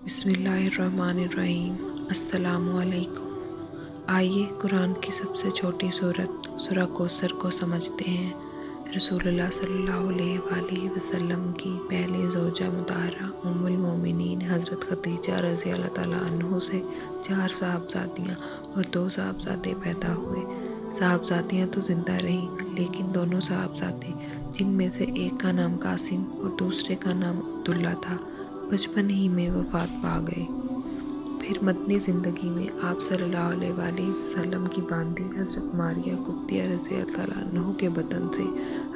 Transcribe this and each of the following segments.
बिस्मिल्लाहिर्रहमानिर्रहीम। अस्सलामुअलैकुम। आइए कुरान की सबसे छोटी सूरत सूरह कौसर को समझते हैं। रसूलुल्लाह सल्लल्लाहु अलैहि वसल्लम की पहली ज़ौजा मुताहरा उम्मुल मोमिनीन हज़रत खदीजा रज़ी अल्लाह तआला अन्हा से 4 साहबजादियाँ और 2 साहबजादे पैदा हुए। साहबजादियाँ तो ज़िंदा रहीं, लेकिन दोनों साहबजादे, जिनमें से एक का नाम कासिम और दूसरे का नाम अब्दुल्ला था, बचपन ही में वफ़ात पा गए। फिर मदनी ज़िंदगी में आप सल्लल्लाहु अलैहि वसल्लम की बांदी हज़रत मारिया कुब्तिया रज़ी अल्लाह अन्हा के बदन से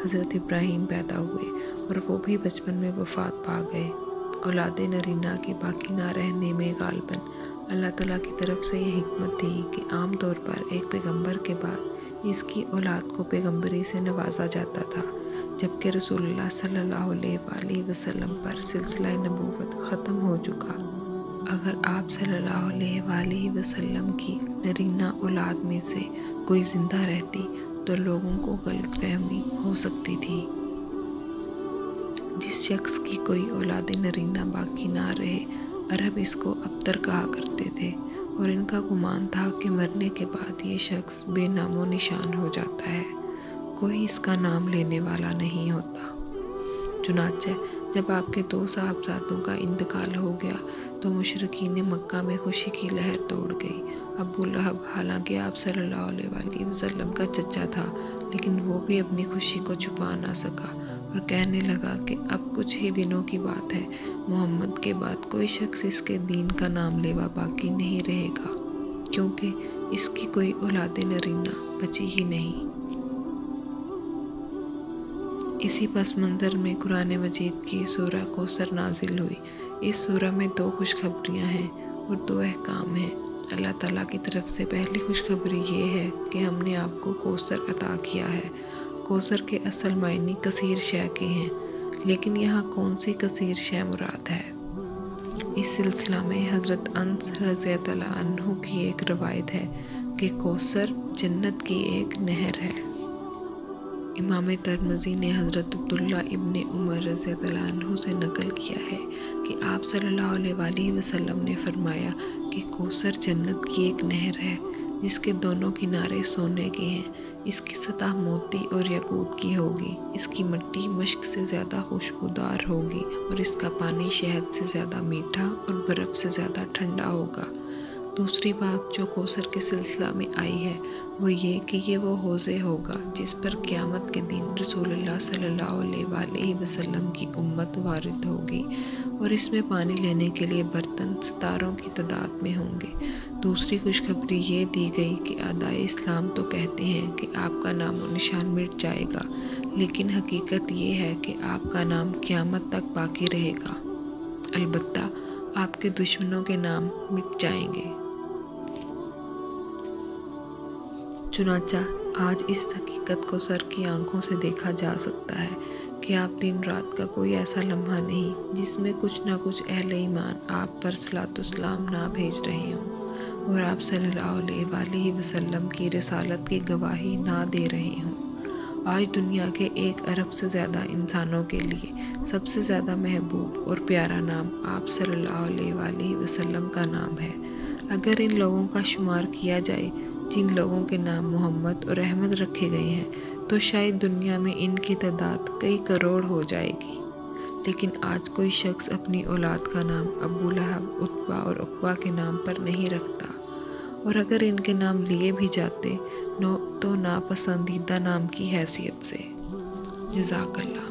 हज़रत इब्राहीम पैदा हुए और वो भी बचपन में वफ़ात पा गए। औलाद नरीना के बाकी ना रहने में गालबन अल्लाह ताला की तरफ से ये हिकमत थी कि आम तौर पर एक पैगंबर के बाद इसकी औलाद को पैगंबरी से नवाजा जाता था, जबकि रसूलुल्लाह सल्लल्लाहु अलैहि वसल्लम पर सिलसिला नबूवत ख़त्म हो चुका। अगर आप सल्लल्लाहु अलैहि वसल्लम की नरीना औलाद में से कोई ज़िंदा रहती तो लोगों को गलतफहमी हो सकती थी। जिस शख्स की कोई औलाद नरीना बाकी ना रहे, अरब इसको अब्तर कहा करते थे और इनका गुमान था कि मरने के बाद ये शख्स बेनामो निशान हो जाता है, कोई इसका नाम लेने वाला नहीं होता। चुनांचे जब आपके 2 साहबजादों का इंतकाल हो गया तो मुशरिकीन मक्का में खुशी की लहर दौड़ गई। अबू लहब हालांकि आप सल्लल्लाहु अलैहि वसल्लम का चचा था, लेकिन वो भी अपनी खुशी को छुपा ना सका और कहने लगा कि अब कुछ ही दिनों की बात है, मोहम्मद के बाद कोई शख्स इसके दीन का नाम लेवा बाकी नहीं रहेगा, क्योंकि इसकी कोई औलाद नरीना बची ही नहीं। इसी पस मंज़र में कुरान मजीद की सूरह कौसर नाजिल हुई। इस सूरह में 2 खुशखबरियाँ हैं और 2 अहकाम हैं। अल्लाह ताला की तरफ से पहली खुशखबरी ये है कि हमने आपको कौसर अता किया है। कौसर के असल मायने कसीर शय के हैं, लेकिन यहाँ कौन सी कसीर शय मुराद है? इस सिलसिला में हज़रत अनस रज़ी अल्लाह अन्हु की एक रवायत है कि कौसर जन्नत की एक नहर है। इमाम तिरमिज़ी ने हज़रत अब्दुल्ला इब्ने उमर रज़ी अल्लाह अन्हु से नकल किया है कि आप सल्लल्लाहु अलैहि वसल्लम ने फरमाया कि कौसर जन्नत की एक नहर है जिसके दोनों किनारे सोने के हैं। इसकी सतह मोती और याकूत की होगी, इसकी मिट्टी मश्क से ज़्यादा खुशबूदार होगी और इसका पानी शहद से ज़्यादा मीठा और बर्फ़ से ज़्यादा ठंडा होगा। दूसरी बात जो कौसर के सिलसिला में आई है वो ये कि ये वो हौज़े होगा जिस पर क़यामत के दिन रसूलुल्लाह सल्लल्लाहु अलैहि वसल्लम की उम्मत वारिद होगी और इसमें पानी लेने के लिए बर्तन सितारों की तादाद में होंगे। दूसरी खुशखबरी ये दी गई कि आदाए इस्लाम तो कहते हैं कि आपका नाम और निशान मिट जाएगा, लेकिन हकीकत ये है कि आपका नाम क़यामत तक बाकी रहेगा। अलबत्ता आपके दुश्मनों के नाम मिट जाएंगे। चुनांचा आज इस हकीकत को सर की आंखों से देखा जा सकता है कि आप दिन रात का कोई ऐसा लम्हा नहीं जिसमें कुछ न कुछ अहले ईमान आप पर सलातुस्सलाम ना भेज रहे हों और आप सल्लल्लाहु अलैहि वसल्लम की रिसालत की गवाही ना दे रहे हों। आज दुनिया के 1 अरब से ज़्यादा इंसानों के लिए सबसे ज़्यादा महबूब और प्यारा नाम आप सल्लल्लाहु अलैहि वसल्लम का नाम है। अगर इन लोगों का शुमार किया जाए जिन लोगों के नाम मोहम्मद और अहमद रखे गए हैं तो शायद दुनिया में इनकी तादाद कई करोड़ हो जाएगी, लेकिन आज कोई शख्स अपनी औलाद का नाम अबू लहब, उत्बा और उक़बा के नाम पर नहीं रखता, और अगर इनके नाम लिए भी जाते तो नापसंदीदा नाम की हैसियत से। जज़ाकल्लाह।